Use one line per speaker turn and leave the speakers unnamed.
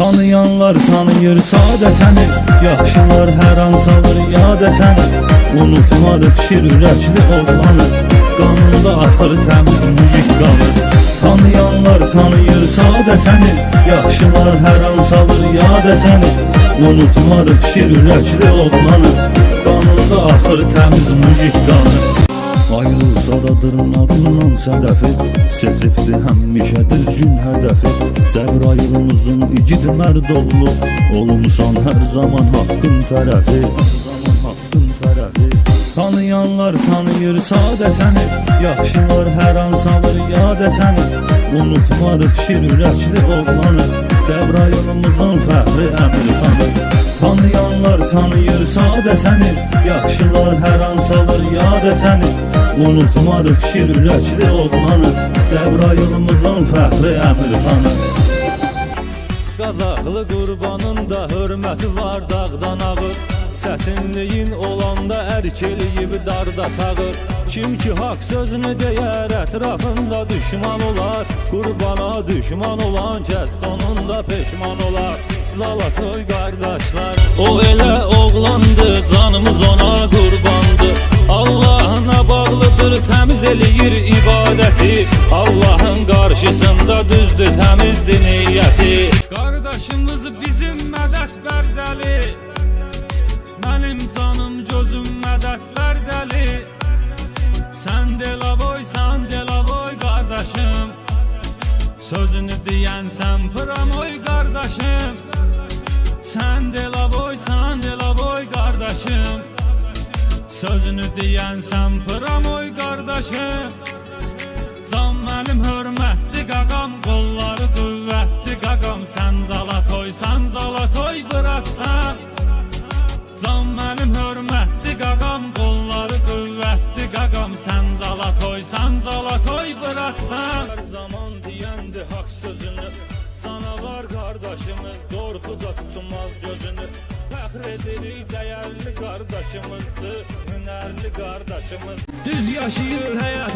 Tanıyanlar tanıyır sadə səni, yaxşılar hər an salır yadə səni. Unutmarıq şir ürəkli oğlanı, qanında axır təmiz müzik qanı. Tanıyanlar tanıyır sadə səni, yaxşılar hər an salır yadə səni. Unutmarıq şir ürəkli oğlanı, qanında axır təmiz müzik qanı. Ayrılsa da dırnağından sədəfi, sezibdi həmişə düzgün hədəfi. Cəbrayılımızın igid mərd oğlu, olumsan hər zaman haqqın tərəfi. Tanıyanlar tanıyır sadə səni, yaxşılar hər an salır yadə səni. Unutmarıq şir ürəkli oğlanı, Cəbrayılımızın fəxri Əmirxanı. Tanıyanlar tanıyır sadə səni, yaxşılar hər an salır yadə səni. Unutmarıq şir ürəkli oğlanı, Cəbrayılımızın fəxri Əmirxanı.
Qazaqlı qurbanın da hörməti var dağdan ağır. Çətinliyin olanda ərk eləyib darda çağır. Kim ki haqq sözünü deyər, ətrafında düşman olar. Qurbana düşman olan kəs sonunda peşman olar. Zalatoy qardaşlar, o elə oğlandı, canımız ona qurbandı. Allahına bağlıdır, təmiz eləyir ibadəti. Allahın qarşısında düzdür, təmizdir niyyəti. Qardaşımız bizim mədət bərdəli, mənim canım gözüm mədət bərdəli. Sən delavoy qardaşım, sözünü deyənsən pramoy qardaşım. Sən delavoy qardaşım, sözünü deyənsən pramoy qardaşım. Can mənim hörmətli qaqam, qolları qüvvətli qaqam. Sən zalatoy bıraksan. Can mənim hörmətli qaqam, qolları qüvvətli qaqam. Sən zalatoy bıraksan. Hər zaman deyəndi haqq sözünü, canavar qardaşımız, qorxuda tutmaz gözünü. Fəxr edirik, dəyərli qardaşımızdır, hünərli qardaşımız. Düz yaşayır həyat